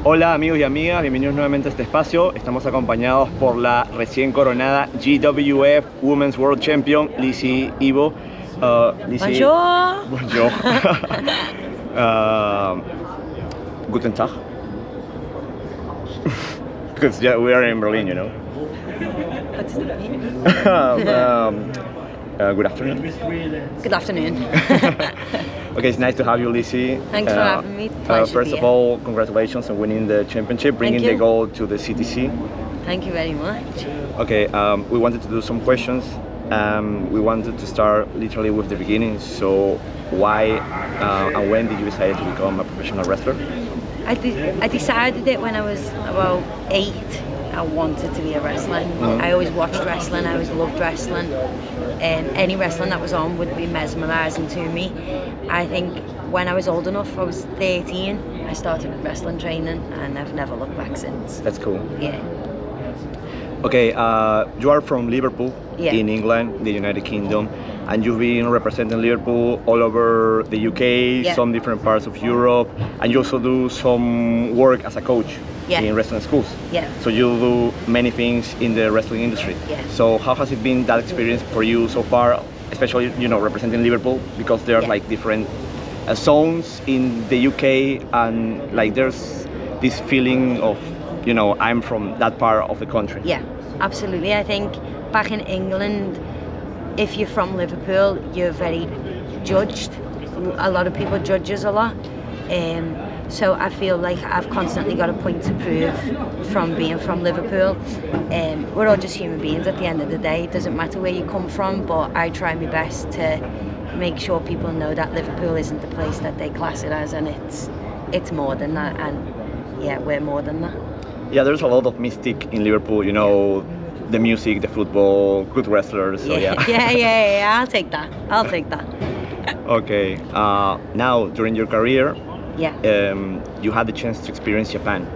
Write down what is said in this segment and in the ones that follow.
Hola amigos y amigas, bienvenidos nuevamente a este espacio. Estamos acompañados por la recién coronada GWF Women's World Champion, Lizzy Evo. Lizzy, Bonjour. Bonjour. Guten Tag. Because we are in Berlin, you know. What does that mean? Good afternoon. Good afternoon. Okay, it's nice to have you, Lizzy. Thanks for having me. Pleasure First to of be all, congratulations on winning the championship, bringing Thank the you. gold to the CTC. Thank you very much. Okay, we wanted to do some questions. We wanted to start literally with the beginning. So, why and when did you decide to become a professional wrestler? I decided it when I was about 8. I wanted to be a wrestler. I always watched wrestling. I always loved wrestling. Any wrestling that was on would be mesmerising to me. I think when I was old enough, I was 13, I started wrestling training and I've never looked back since. That's cool. Yeah. Okay, you are from Liverpool, Yeah. in England, the United Kingdom, and you've been representing Liverpool all over the UK, Yeah. some different parts of Europe, and you also do some work as a coach Yeah. in wrestling schools. Yeah. So you do many things in the wrestling industry. Yeah. So how has it been, that experience for you so far, especially, you know, representing Liverpool, because there are Yeah. like different zones in the UK, and like there's this feeling of, you know, I'm from that part of the country. Yeah, absolutely. I think back in England, if you're from Liverpool, you're very judged. A lot of people judge us a lot. So I feel like I've constantly got a point to prove from being from Liverpool. We're all just human beings at the end of the day. It doesn't matter where you come from, but I try my best to make sure people know that Liverpool isn't the place that they class it as, and it's more than that, and yeah, we're more than that. Yeah, there's a lot of mystic in Liverpool, you know, the music, the football, good wrestlers, so yeah. Yeah, I'll take that. Okay, now during your career, Yeah. you had the chance to experience Japan.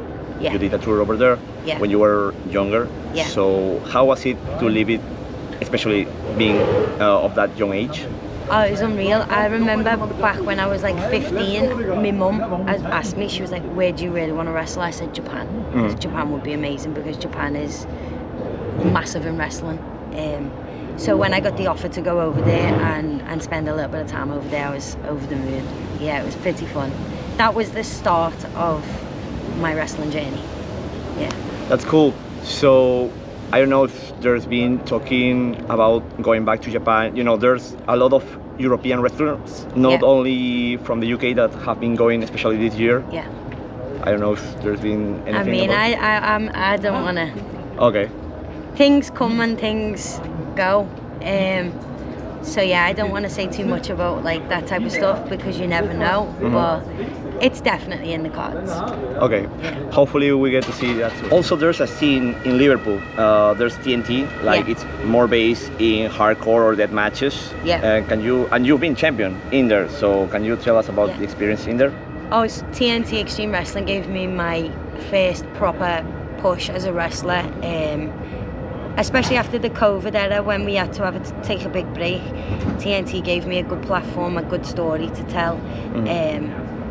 Yeah. You did a tour over there Yeah. when you were younger. Yeah. So how was it to live it, especially being of that young age? Oh, it was unreal. I remember back when I was like 15, my mum asked me, she was like, where do you really want to wrestle? I said Japan. Japan would be amazing because Japan is massive in wrestling. So when I got the offer to go over there and spend a little bit of time over there, I was over the moon. Yeah, it was pretty fun. That was the start of my wrestling journey. Yeah. That's cool. So I don't know if there's been talking about going back to Japan. You know, there's a lot of European wrestlers, not Yeah. only from the UK, that have been going, especially this year. Yeah. I don't know if there's been anything. I mean, about... I don't want to. Okay. Things come and things go. So yeah, I don't want to say too much about like that type of stuff because you never know. But it's definitely in the cards. Okay. Hopefully we get to see that soon. Also, there's a scene in Liverpool. There's TNT, like Yeah. it's more based in hardcore or death matches. Yeah. And you've been champion in there. So can you tell us about Yeah. the experience in there? Oh, TNT Extreme Wrestling gave me my first proper push as a wrestler. Especially after the COVID era when we had to take a big break. TNT gave me a good platform, a good story to tell.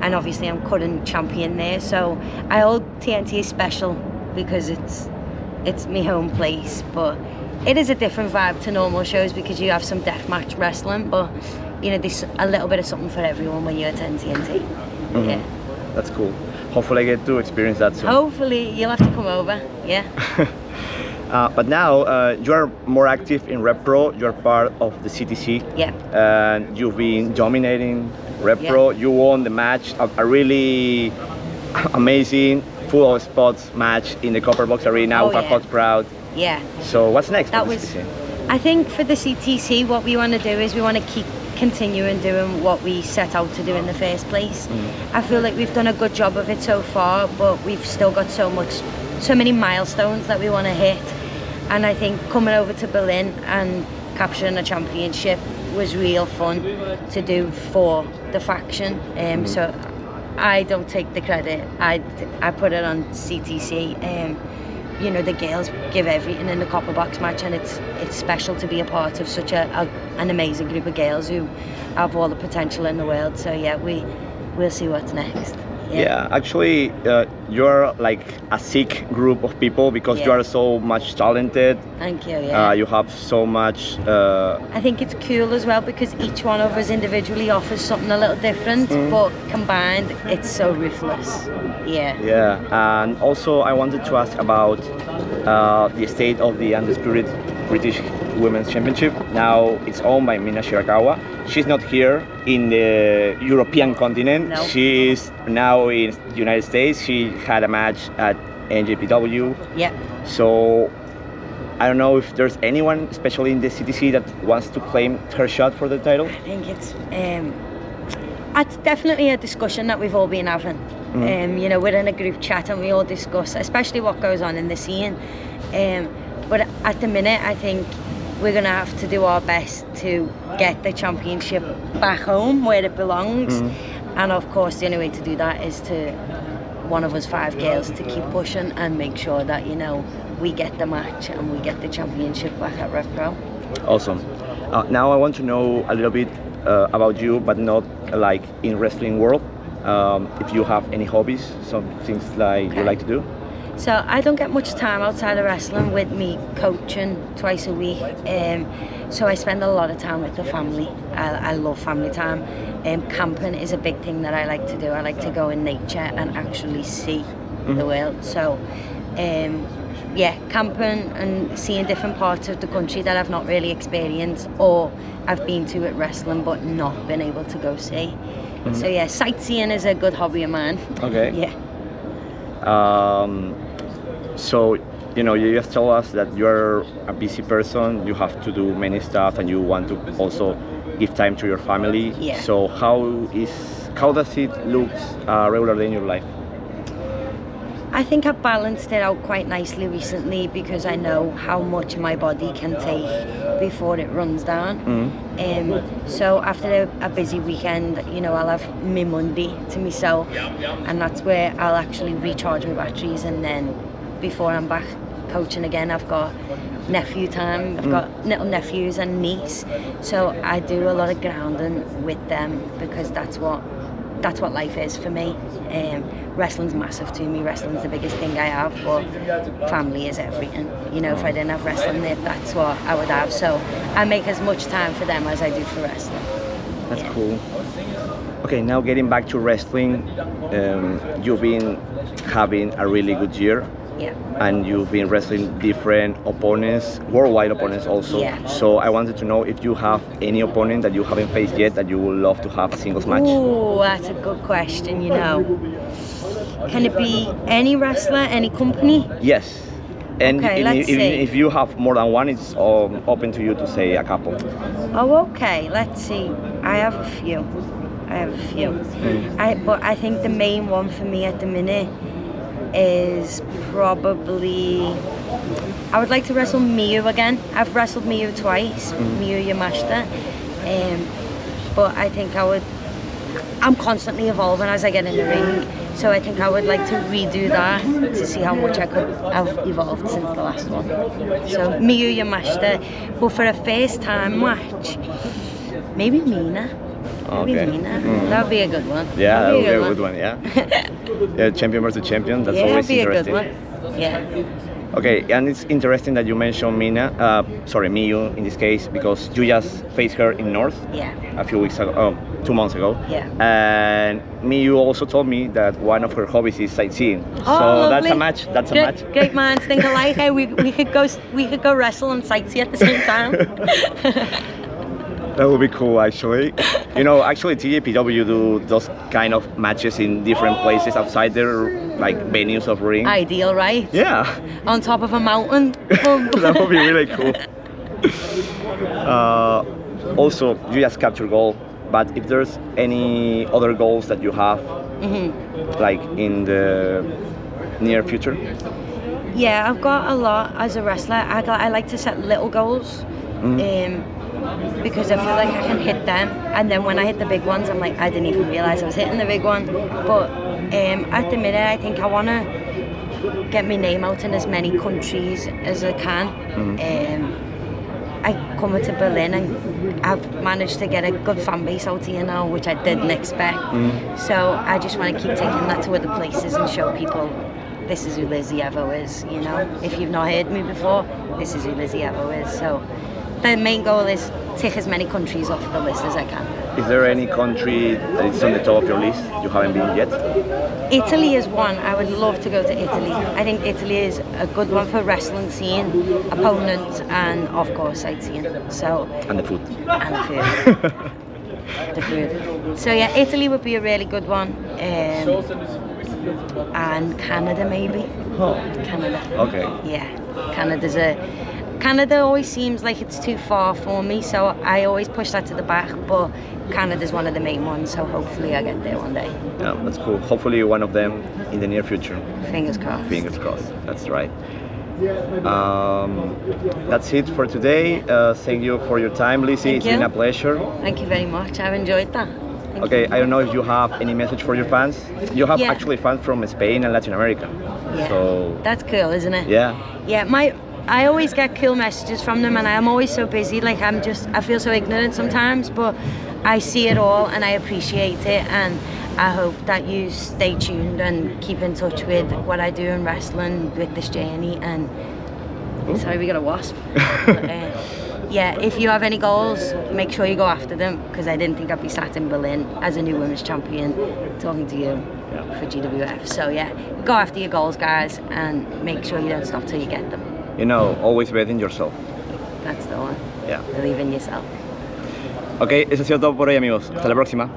And obviously I'm current champion there, so I hold TNT special because it's my home place, but it is a different vibe to normal shows because you have some deathmatch wrestling, but you know, there's a little bit of something for everyone when you attend TNT. Yeah. That's cool. Hopefully I get to experience that soon. Hopefully you'll have to come over, yeah. But now you are more active in RevPro. You are part of the CTC. Yeah. And you've been dominating RevPro. Yeah. You won the match, a really amazing, full of spots match in the Copper Box Arena with a hot crowd. Yeah. So what's next That for the was, CTC? I think for the CTC, what we want to do is we want to keep continuing doing what we set out to do in the first place. I feel like we've done a good job of it so far, but we've still got so many milestones that we want to hit. And I think coming over to Berlin and capturing a championship was real fun to do for the faction. So I don't take the credit. I put it on CTC. You know, the girls give everything in the Copper Box match, and it's special to be a part of such an amazing group of girls who have all the potential in the world. So yeah, we'll see what's next. Yeah, actually, you're like a sick group of people because you are so much talented. Thank you. Yeah. You have so much. I think it's cool as well because each one of us individually offers something a little different, but combined, it's so ruthless. Yeah. Yeah, and also I wanted to ask about the state of the undisputed British Women's Championship. Now it's owned by Mina Shirakawa. She's not here in the European continent. No. She's now in the United States. She had a match at NJPW. Yeah. So I don't know if there's anyone, especially in the CTC, that wants to claim her shot for the title. I think it's definitely a discussion that we've all been having. You know, we're in a group chat and we all discuss, especially what goes on in the scene. But at the minute, I think we're going to have to do our best to get the championship back home where it belongs. And of course, the only way to do that is to one of us 5 girls to keep pushing and make sure that, you know, we get the match and we get the championship back at RevPro. Awesome. Now I want to know a little bit about you, but not like in wrestling world. If you have any hobbies, some things like you like to do. So I don't get much time outside of wrestling with me coaching twice a week. So I spend a lot of time with the family. I love family time. Camping is a big thing that I like to do. I like to go in nature and actually see the world. So yeah, camping and seeing different parts of the country that I've not really experienced or I've been to at wrestling but not been able to go see. So yeah, sightseeing is a good hobby of mine. Okay. Yeah. So, you know, you just told us that you're a busy person, you have to do many stuff and you want to also give time to your family. Yeah. So how does it look regularly in your life? I think I've balanced it out quite nicely recently because I know how much my body can take before it runs down. So after a busy weekend, you know, I'll have my Monday to myself and that's where I'll actually recharge my batteries, and then before I'm back coaching again, I've got nephew time. I've got little nephews and niece, so I do a lot of grounding with them because that's what life is for me. Wrestling's massive to me. Wrestling's the biggest thing I have, but family is everything. You know, if I didn't have wrestling, that's what I would have. So I make as much time for them as I do for wrestling. That's cool. Okay, now getting back to wrestling, you've been having a really good year. Yeah. And you've been wrestling different opponents, worldwide opponents also. Yeah. So I wanted to know if you have any opponent that you haven't faced yet that you would love to have a singles match. Ooh, that's a good question, you know. Can it be any wrestler, any company? Yes. And Okay, let's see. if you have more than one, it's open to you to say a couple. Oh, okay. Let's see. I have a few. But I think the main one for me at the minute is probably, I would like to wrestle Miyu again. I've wrestled Miyu twice, Miyu Yamashita, but I think I'm constantly evolving as I get in the ring, so I think I would like to redo that to see how much I could have evolved since the last one. So Miyu Yamashita, but for a first time match, maybe Mina. Okay. That would be a good one. Yeah, that would be a good one, yeah. Yeah, champion versus champion, that's always be interesting. A good one. Yeah. Okay, and it's interesting that you mentioned Miyu in this case, because you just faced her in North a few weeks ago, 2 months ago. Yeah. And Miyu also told me that one of her hobbies is sightseeing. Oh, so lovely. that's a match. Great minds think alike. Hey, we could go wrestle and sightsee at the same time. That would be cool, actually. You know, actually TJPW do those kind of matches in different places outside their like venues of ring. Ideal, right? Yeah. On top of a mountain. That would be really cool. Also, you just captured gold, but if there's any other goals that you have, like in the near future? Yeah, I've got a lot as a wrestler. I like to set little goals. Because I feel like I can hit them, and then when I hit the big ones, I'm like, I didn't even realize I was hitting the big one. But at the minute, I think I want to get my name out in as many countries as I can. I come to Berlin and I've managed to get a good fan base out here now, which I didn't expect. So I just want to keep taking that to other places and show people this is who Lizzy Evo is, you know. If you've not heard me before, this is who Lizzy Evo is. So the main goal is take as many countries off the list as I can. Is there any country that is on the top of your list you haven't been yet? Italy is one. I would love to go to Italy. I think Italy is a good one for wrestling scene, opponents, and of course sightseeing. So And the food. and the food. The food. So yeah, Italy would be a really good one. And Canada maybe. Oh, Canada. okay. Yeah, Canada always seems like it's too far for me, so I always push that to the back, but Canada's one of the main ones, so hopefully I get there one day. Yeah, that's cool. Hopefully one of them in the near future. Fingers crossed. Fingers crossed. That's right. That's it for today. Thank you for your time, Lizzy. It's been a pleasure. Thank you very much. I've enjoyed that. Okay, I don't know if you have any message for your fans. You have Yeah. actually fans from Spain and Latin America. Yeah. So That's cool, isn't it? yeah. Yeah, I always get cool messages from them, and I'm always so busy. Like I feel so ignorant sometimes, but I see it all and I appreciate it, and I hope that you stay tuned and keep in touch with what I do in wrestling with this journey. And sorry, we got a wasp. But, yeah, if you have any goals, make sure you go after them, because I didn't think I'd be sat in Berlin as a new women's champion talking to you for GWF. So yeah, go after your goals, guys, and make sure you don't stop till you get them. You know, always bet in yourself. That's the one. Yeah. Believe in yourself. Ok, eso ha sido todo por hoy, amigos. Hasta la próxima.